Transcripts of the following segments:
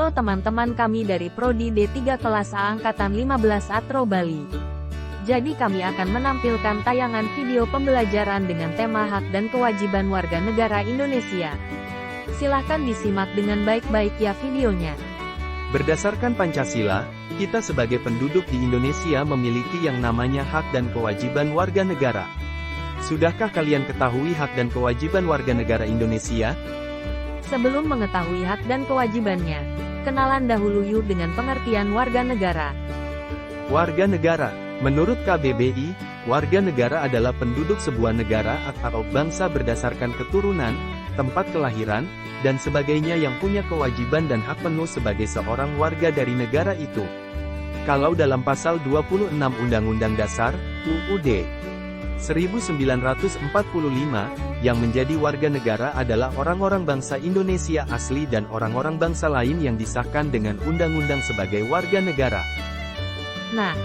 Halo teman-teman, kami dari Prodi D3 Kelas A Angkatan 15 Atro Bali. Jadi kami akan menampilkan tayangan video pembelajaran dengan tema hak dan kewajiban warga negara Indonesia. Silahkan disimak dengan baik-baik ya videonya. Berdasarkan Pancasila, kita sebagai penduduk di Indonesia memiliki yang namanya hak dan kewajiban warga negara. Sudahkah kalian ketahui hak dan kewajiban warga negara Indonesia? Sebelum mengetahui hak dan kewajibannya, kenalan dahulu yuk dengan pengertian warga negara. Warga negara, menurut KBBI, warga negara adalah penduduk sebuah negara atau bangsa berdasarkan keturunan, tempat kelahiran, dan sebagainya yang punya kewajiban dan hak penuh sebagai seorang warga dari negara itu. Kalau dalam pasal 26 Undang-Undang Dasar, UUD 1945, yang menjadi warga negara adalah orang-orang bangsa Indonesia asli dan orang-orang bangsa lain yang disahkan dengan undang-undang sebagai warga negara. Nah,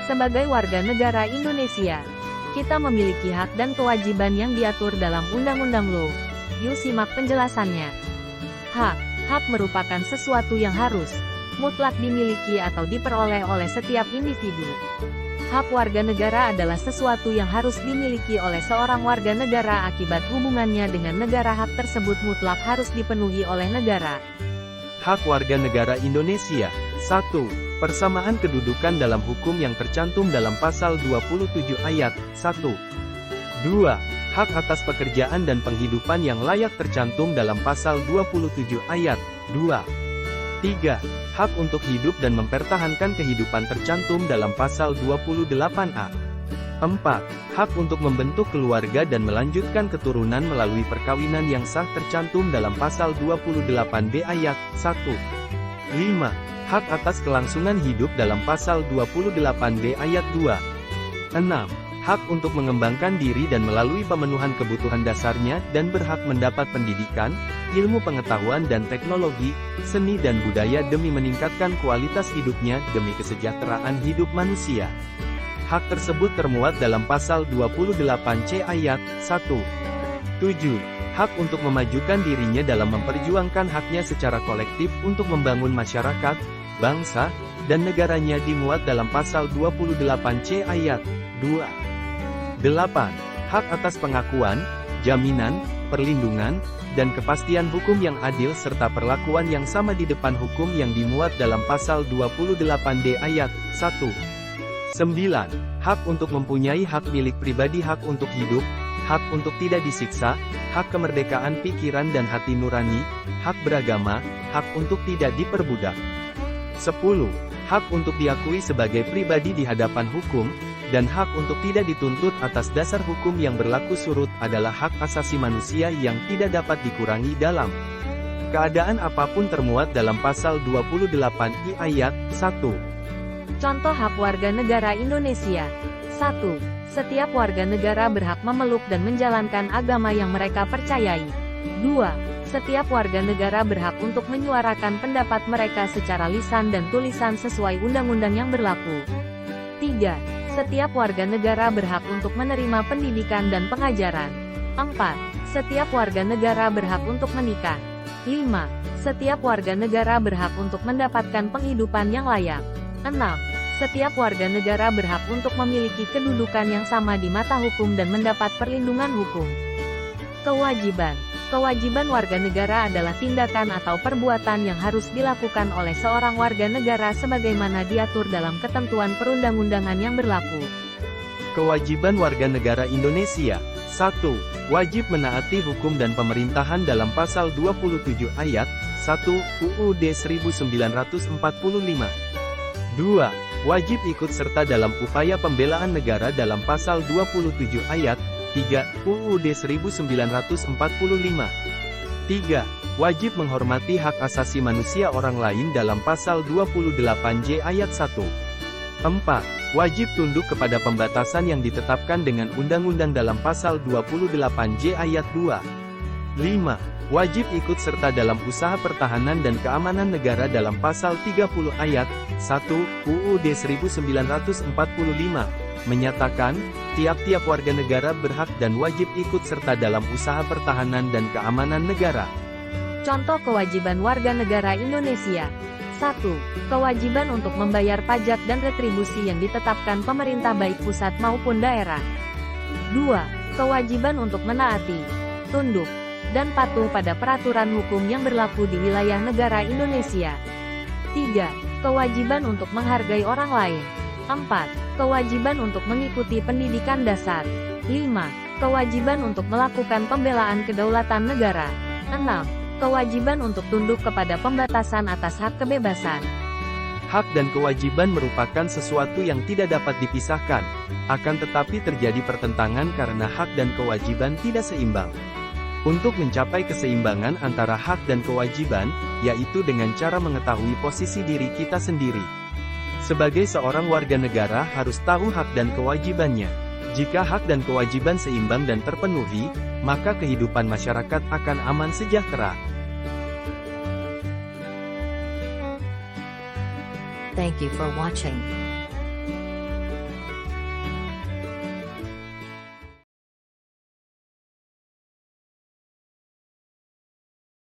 sebagai warga negara Indonesia, kita memiliki hak dan kewajiban yang diatur dalam Undang-Undang Loh. Yuk simak penjelasannya. Hak merupakan sesuatu yang harus, mutlak dimiliki atau diperoleh oleh setiap individu. Hak warga negara adalah sesuatu yang harus dimiliki oleh seorang warga negara akibat hubungannya dengan negara. Hak tersebut mutlak harus dipenuhi oleh negara. Hak warga negara Indonesia. 1. Persamaan kedudukan dalam hukum yang tercantum dalam pasal 27 ayat 1. 2. Hak atas pekerjaan dan penghidupan yang layak tercantum dalam pasal 27 ayat 2. 3. Hak untuk hidup dan mempertahankan kehidupan tercantum dalam pasal 28A. 4. Hak untuk membentuk keluarga dan melanjutkan keturunan melalui perkawinan yang sah tercantum dalam pasal 28B ayat 1. 5. Hak atas kelangsungan hidup dalam pasal 28B ayat 2. 6. Hak untuk mengembangkan diri dan melalui pemenuhan kebutuhan dasarnya dan berhak mendapat pendidikan, ilmu pengetahuan dan teknologi, seni dan budaya demi meningkatkan kualitas hidupnya demi kesejahteraan hidup manusia. Hak tersebut termuat dalam pasal 28C ayat 1. 7. Hak untuk memajukan dirinya dalam memperjuangkan haknya secara kolektif untuk membangun masyarakat, bangsa, dan negaranya dimuat dalam pasal 28C ayat 2. 8. Hak atas pengakuan, jaminan, perlindungan, dan kepastian hukum yang adil serta perlakuan yang sama di depan hukum yang dimuat dalam pasal 28D ayat 1. 9. Hak untuk mempunyai hak milik pribadi, hak untuk hidup, hak untuk tidak disiksa, hak kemerdekaan pikiran dan hati nurani, hak beragama, hak untuk tidak diperbudak. 10. Hak untuk diakui sebagai pribadi di hadapan hukum, dan hak untuk tidak dituntut atas dasar hukum yang berlaku surut adalah hak asasi manusia yang tidak dapat dikurangi dalam keadaan apapun termuat dalam pasal 28I ayat 1. Contoh hak warga negara Indonesia. 1. Setiap warga negara berhak memeluk dan menjalankan agama yang mereka percayai. 2. Setiap warga negara berhak untuk menyuarakan pendapat mereka secara lisan dan tulisan sesuai undang-undang yang berlaku. 3. Setiap warga negara berhak untuk menerima pendidikan dan pengajaran. 4. Setiap warga negara berhak untuk menikah. 5. Setiap warga negara berhak untuk mendapatkan penghidupan yang layak. 6. Setiap warga negara berhak untuk memiliki kedudukan yang sama di mata hukum dan mendapat perlindungan hukum. Kewajiban. Kewajiban warga negara adalah tindakan atau perbuatan yang harus dilakukan oleh seorang warga negara sebagaimana diatur dalam ketentuan perundang-undangan yang berlaku. Kewajiban warga negara Indonesia. 1. Wajib menaati hukum dan pemerintahan dalam pasal 27 ayat 1 UUD 1945. 2. Wajib ikut serta dalam upaya pembelaan negara dalam pasal 27 ayat 3 UUD 1945. 3. Wajib menghormati hak asasi manusia orang lain dalam pasal 28J ayat 1. 4. Wajib tunduk kepada pembatasan yang ditetapkan dengan undang-undang dalam pasal 28J ayat 2. 5. Wajib ikut serta dalam usaha pertahanan dan keamanan negara dalam pasal 30 ayat 1 UUD 1945. Menyatakan, tiap-tiap warga negara berhak dan wajib ikut serta dalam usaha pertahanan dan keamanan negara. Contoh kewajiban warga negara Indonesia. 1. Kewajiban untuk membayar pajak dan retribusi yang ditetapkan pemerintah baik pusat maupun daerah. 2. Kewajiban untuk menaati, tunduk, dan patuh pada peraturan hukum yang berlaku di wilayah negara Indonesia. 3. Kewajiban untuk menghargai orang lain. 4. Kewajiban untuk mengikuti pendidikan dasar. 5. Kewajiban untuk melakukan pembelaan kedaulatan negara. 6. Kewajiban untuk tunduk kepada pembatasan atas hak kebebasan. Hak dan kewajiban merupakan sesuatu yang tidak dapat dipisahkan, akan tetapi terjadi pertentangan karena hak dan kewajiban tidak seimbang. Untuk mencapai keseimbangan antara hak dan kewajiban, yaitu dengan cara mengetahui posisi diri kita sendiri. Sebagai seorang warga negara harus tahu hak dan kewajibannya. Jika hak dan kewajiban seimbang dan terpenuhi, maka kehidupan masyarakat akan aman sejahtera. Thank you for watching.